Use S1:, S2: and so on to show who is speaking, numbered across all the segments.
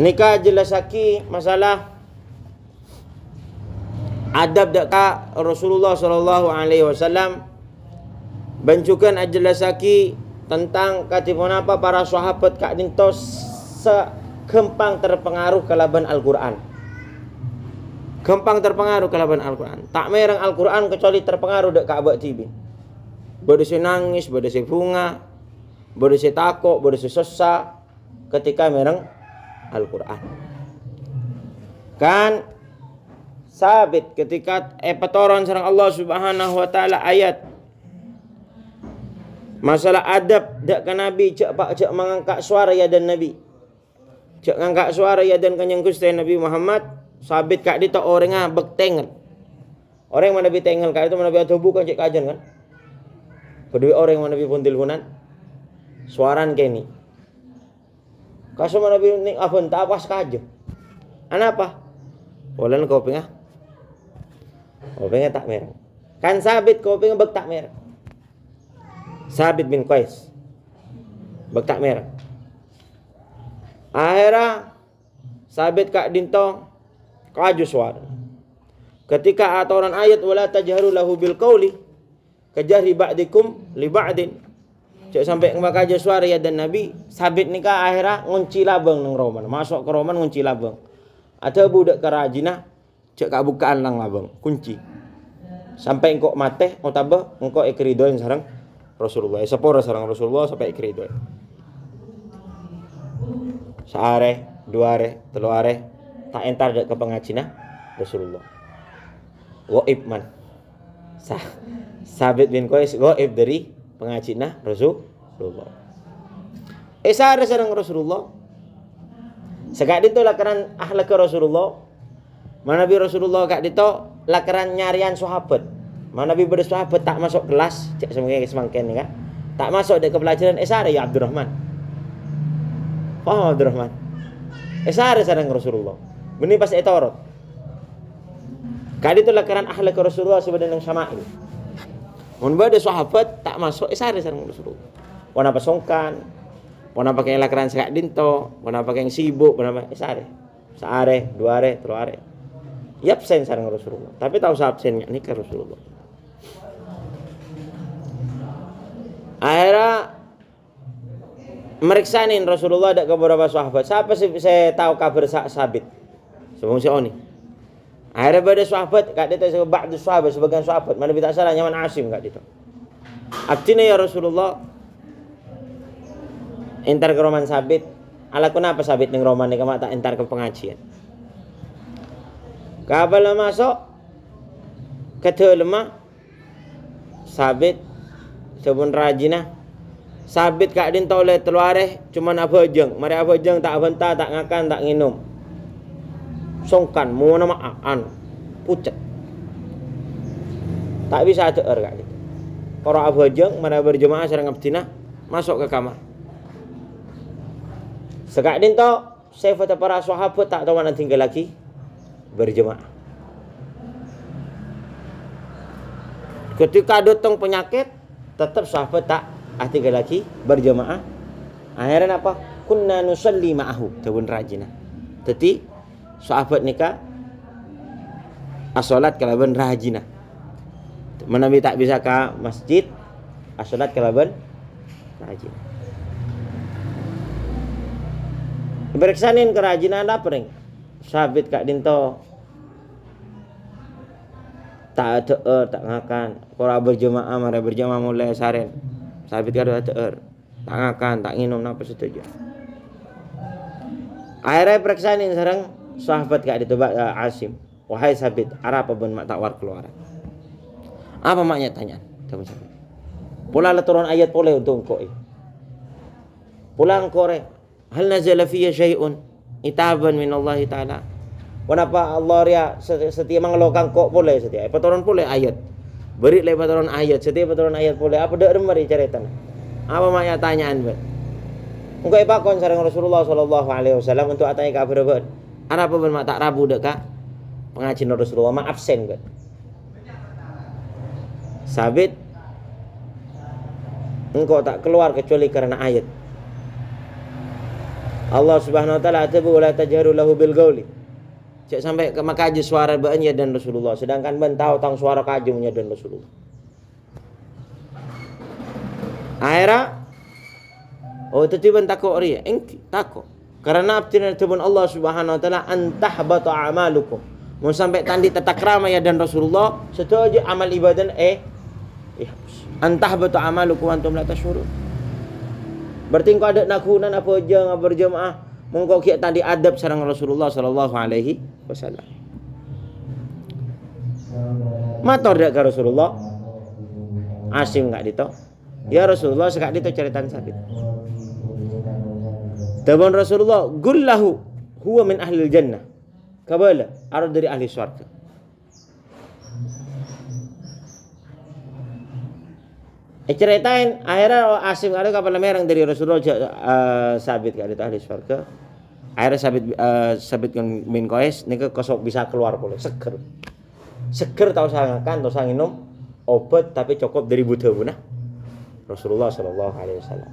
S1: Nikah jelasaki masalah adab dekat Rasulullah sallallahu alaihi wasallam. Bencukan jelasaki tentang katipun apa para sahabat kak dinto sekempang terpengaruh kalaban Al-Quran. Kempang terpengaruh kalaban Al-Quran. Tak merang Al-Quran kecuali terpengaruh dek Ka'bah tibi. Berdesi nangis, berdesi bunga, berdesi takut, berdesi sesak ketika merang Al-Quran. Kan sabit ketika petoron sareng Allah Subhanahu wa taala ayat masalah adab dak ka nabi cak mengangkat suara ya dan nabi. Cak ngangkat suara ya dan kanyang Gusti Nabi Muhammad sabit kak dito orang bektengel. Orang mana bi tengel kak itu mana bi atuh bukan cek kajen kan. Kedua orang mana bi pun teleponan. Suaran keni. Kaso mana bi ning afun tak pas kaje. Anapa? Bolan kopi ngah. Kopi tak merah. Kan sabit kopi bek tak merah. Sabit bin Qais bek tak merah. Akhirnya sabit kak dinto kaju suara. Ketika aturan ayat wala tajharu lahu bil qauli kajahri ba'dikum li ba'din. Cek sampai ngakaja suara ya dan Nabi sabit nikah akhirnya ngunci labang nang roman. Masuk ke roman ngunci labang. Ada budak kerajina cek kak bukaan lang labang kunci. Sampai engkau mate otabah engkau ikridoin sareng Rasulullah. Sepora sareng Rasulullah sampai ikridoin. Saare, dua are, telu are tak entar dek ke pengacina Rasulullah. Goib man. Sabit bin Qais goib dari pengacina Rasulullah. Sare sareng Rasulullah. Sekak dito lakaran ahlak ke Rasulullah. Mana Nabi Rasulullah kak dito lakaran nyarian sahabat. Mana Nabi bersahabat tak masuk kelas, cek semangken ni kan. Tak masuk dek ke pelajaran sare ya Abdurrahman. Paham Abdurrahman? Sare sareng Rasulullah. Beni pas etorot. Kali itu lakaran ahlak Rasulullah sebenarnya Syama'il. Mun bade sahabat tak masuk sare sareng Rasulullah. Wana pasongkan, wana pakai lakaran sekak dinto, wana pakai sibuk, wana sare. Saare, dua are, telu are. Absen sareng Rasulullah. Tapi tahu absennya ni ke Rasulullah. Akhirnya meriksain Rasulullah ada ke beberapa sahabat. Siapa sih saya tahu kabar sabit? Sebelum si Oni. Akhirnya pada sahabat, kak dia tahu ba'du sahabat sebagian sahabat. Mana tak salah nyaman Asim kak dia. Abdina ya Rasulullah. Entar ke roman sabit. Ala kenapa sabit ning roman ni kamak tak entar ke pengajian. Kabala masuk kata lemah sabit sebun rajinah. Sabit kak din toleh teluareh cuman apa jeng. Mari apa jeng tak bentah, tak ngakan, tak nginum. Songkan mau nama an pucat. Tak bisa teer kak din. Kalau apa jeng mari berjemaah sareng abdina masuk ke kamar. Sekak din to saya foto para sahabat tak tahu mana tinggal lagi berjemaah. Ketika datang penyakit tetap sahabat tak tinggal lagi berjemaah. Akhirnya apa? Kunna nusalli ma'ahu tawun rajina. Teti sahabat nikah as-salat kalaban rajina. Menabi tak bisa ke masjid as-salat kalaban rajina. Beriksanin kerajinan apa ring? Sabit kak dinto tak teer, tak ngakan. Kalau berjemaah, mari berjemaah mulai saren. Sabit kak teer, tak ngakan, tak nginum apa setuju. Akhirnya periksain sareng sahabat kak ditebak Asim. Wahai sabit, apa pun mak tak war keluar. Apa maknya tanyaan? Pula turun ayat boleh untuk engkau. Pulang kore. Hal nazala fiyya syai'un itaban min Allah Ta'ala. Kenapa Allah ya setiap mengeluarkan kok boleh setiap petoron boleh ayat. Beri le petoron ayat, setiap petoron ayat boleh. Apa dak remari caritan? Apa maknya tanyaan ber? Engko ipakon sareng Rasulullah sallallahu alaihi wasallam untuk atanya ka berebet. Apa ben mak tak rabu dak ka? Pengajian Rasulullah mak absen ber. Sabit engkau tak keluar kecuali karena ayat. Allah Subhanahu wa taala atabu la tajharu lahu bil qauli. Cek sampai ke makaji suara banyak dan Rasulullah, sedangkan ben tahu tang suara kajungnya dan Rasulullah. Akhirnya tadi ben takut ria, takut. Karena abdina tebun Allah Subhanahu wa taala antahbata amalukum. Mau sampai tandi tatakrama ya dan Rasulullah, setuju amal ibadah antahbata amalukum antum la tashurun. Berarti kau ada nakunan apa aja berjemaah, mongko kiat tadi adab sareng Rasulullah sallallahu alaihi wasallam. Mator dak ka Rasulullah. Asim enggak dito. Ya Rasulullah sekak dito ceritaan sabit. Tabun Rasulullah gullahu huwa min ahli jannah. Kabala arad dari ahli surga. Ceritain akhirnya Asim ada kapal merang dari Rasulullah sabit ka dito ahli surga. Akhirnya sabit min Qais nika kosok bisa keluar boleh seger. Seger tahu sangakan tahu sanginum obat tapi cukup dari buta punah Rasulullah sallallahu alaihi wasallam.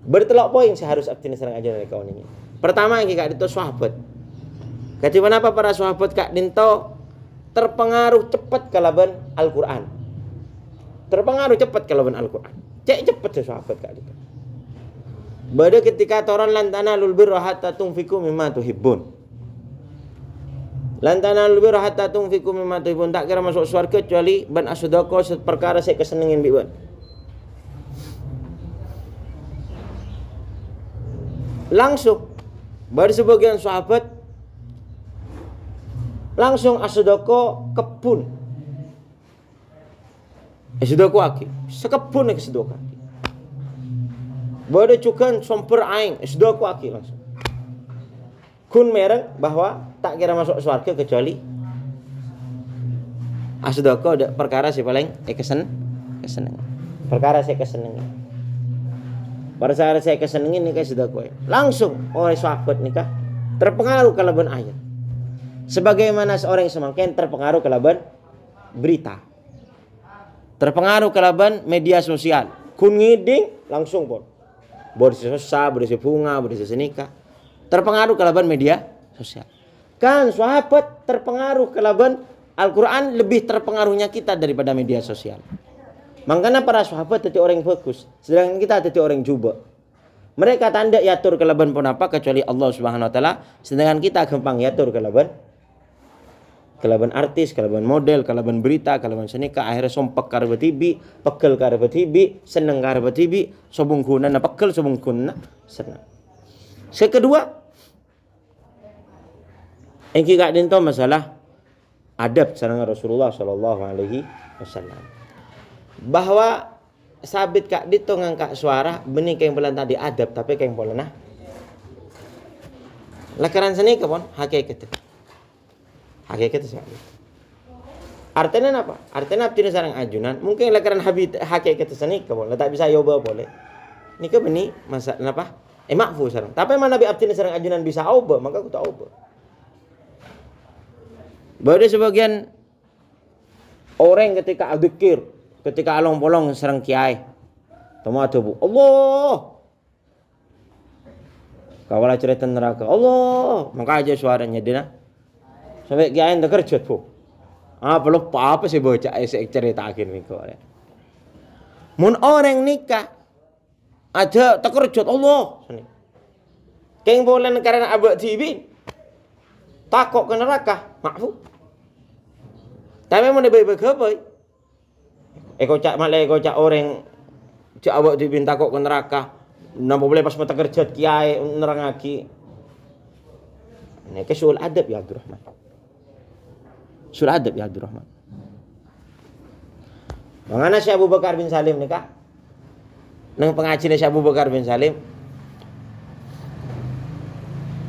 S1: Bertelok poin seharus abdin serang ajaran kawan ini. Pertama yang kak dito sahabat. Kati kenapa para sahabat kak dinto terpengaruh cepat kalaban Al-Qur'an. Terpengaruh cepat kalaban Al-Qur'an. Cek cepat sahabat kak dito. Bada ketika toran lantana lul birra hatta tunfiku mimma tuhibbun. Lantana lul birra hatta tunfiku mimma tuhibbun, tak kira masuk surga kecuali ban asdaqo perkara saya kesenengin biwan. Langsung baru sebagian sahabat langsung asdaqo kebun. Asdaqo aki, sekebun ke asdaqo aki. Baru cukan somper aing, asdaqo aki langsung. Kun mereng bahwa tak kira masuk surga kecuali asdaqo ada perkara si paling keseneng. Perkara saya kesenengin. Pada saat saya kesenengin nikah asdaqo. Langsung oleh sahabat nikah terpengaruh kalaban ayat. Sebagaimana seorang yang semakin terpengaruh kalaban berita. Terpengaruh kalaban media sosial. Kun ngiding langsung pun. Bodisi sosa, bodisi bunga, bodisi senikah. Terpengaruh kalaban media sosial. Kan sahabat terpengaruh kalaban Al-Quran lebih terpengaruhnya kita daripada media sosial. Makanya para sahabat jadi orang yang fokus. Sedangkan kita jadi orang yang juba. Mereka tanda yatur kalaban pun apa kecuali Allah Subhanahu wa taala. Sedangkan kita gampang yatur kalaban artis, kalaban model, kalaban berita, kalaban senika, akhirnya sompek kareba tibi, pegel kareba tibi, seneng kareba tibi, sobung kunana pegel, sobung kunana seneng. Sekedua, yang kita dinto masalah adab sareng Rasulullah sallallahu alaihi wasallam. Bahwa sabit kak dito ngangkat suara bening keng pelan tadi adab tapi keng polana. Lakaran senika pon hakikat. Hakikat sekali. Artinya apa? Artinya abdi sareng ajunan. Mungkin lakaran hakikat senika pon. Tak bisa yoba boleh. Nika beni masa napa? Makfu sareng. Tapi mana nabi abdi sareng ajunan bisa oba, maka aku tak oba. Baru sebagian orang ketika adzikir, ketika along-polong sareng kiai. Temu atuh Allah. Kawala cerita neraka. Allah, maka aja suaranya dina. Sampai kiai ndak kerjat bu. Belum apa sih bocah cerita akhir nih kok. Mun orang nikah aja tak kerjat Allah. Keng bolan karena abad TV. Takok ke neraka, makfu. Tapi mun baik-baik apa? Kocak malah kocak orang cak awak dipinta kok ke neraka. Napa boleh pas mata kerja kiai nerangaki. Nek sul adab ya Abdurrahman. Sul adab ya Abdurrahman. Mangana Syekh Abu Bakar bin Salim nikah. Nang pengajian Syekh Abu Bakar bin Salim.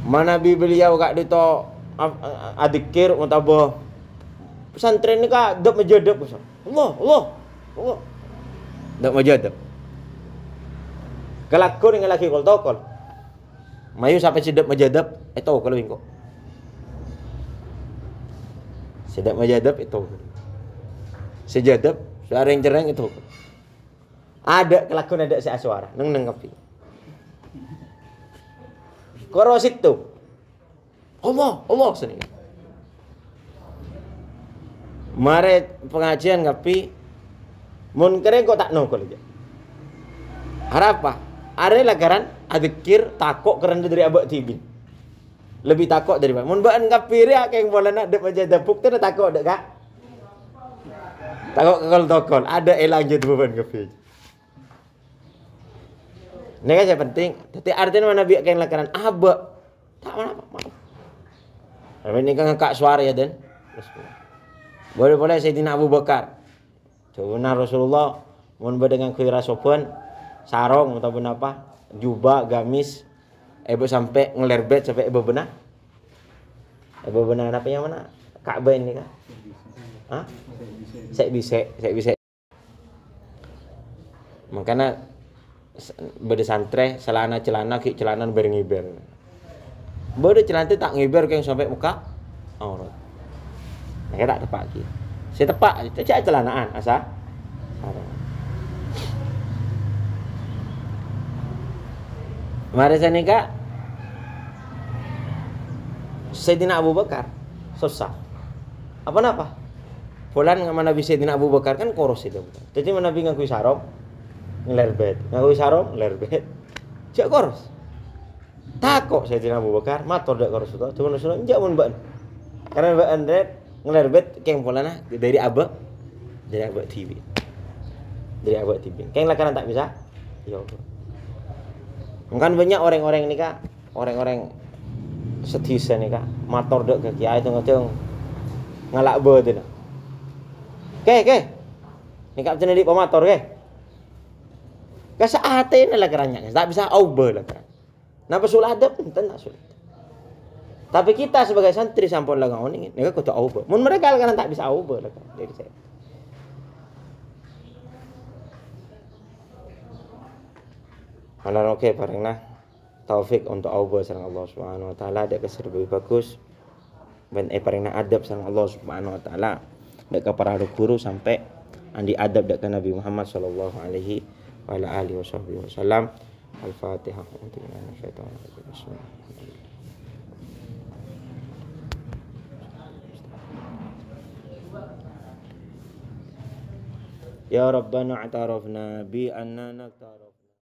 S1: Mana beliau kak dito adikir mutabah pesantren nikah dap majadab Allah. Dap majadab. Kelakon yang laki kol tokol. Mayu sampai sedap majadab itu kalau wingko. Sedap majadab itu. Sejadab suara yang jereng itu. Ada kelakon ada si aswara neng kapi. Koros itu. Allah sini. Mare pengajian ngapi mun kere kok tak nongkol aja. Harapa? Are lagaran adikir takok kerana dari abak tibin. Lebih takok dari mun baan ngapi ria keng bola nak dep aja dapuk tu takok dak kak. Takok tokol ada elang je beban ngapi. Ini kan yang penting. Tapi artinya mana biak keng lagaran abak tak mana apa. Ini kan kak suara ya dan. Boleh Sayyidina Abu Bakar. Coba Rasulullah mun dengan kuira sopan sarong ataupun apa jubah gamis sampai ngelerbet sampai bebenah apa yang mana Ka'bah ini kan? Hah? Saya bisa. Makanya beda santre celana ki celana berngiber. Beda celana tak ngiber yang sampai muka aurat. Nah, tak tepak lagi. Saya tepak, cak celanaan asa. Mari saya nikah. Sayyidina Abu Bakar susah. Apa? Fulan mana bisa Sayyidina Abu Bakar kan koros itu. Jadi mana Nabi ngakui sarong ngelerbet. Ngakui sarong ngelerbet. Cak koros. Takok Sayyidina Abu Bakar matur dak koros itu. Cuma Rasulullah njak mun ban. Karena ban red ngelerbet keng polana dari abak TV. Dari abak TV. Keng lakaran tak bisa. Ya Allah. Kan banyak orang-orang ini kak, orang-orang setisa nih kak, motor dek ke kiai itu ngacung ngalak betul. Ke, ini kak jadi pemator ke? Kesaate ini lah kerannya, tak bisa auber lah keran. Napa sulit adab? Tak sulit. Tapi kita sebagai santri sampun lah ngawon ini, mereka kudu auber. Mun mereka kan tak bisa auber lah dari saya. Malah oke parengna taufik untuk Allah sareng Allah Subhanahu wa taala dak keser lebih bagus ben parengna adab sareng Allah Subhanahu wa taala dak ka para guru sampai andi adab dak ka Nabi Muhammad sallallahu alaihi wa ala alihi wasallam. Al-Fatihah. Ya Rabbana a'tarafna bi anna naktaraf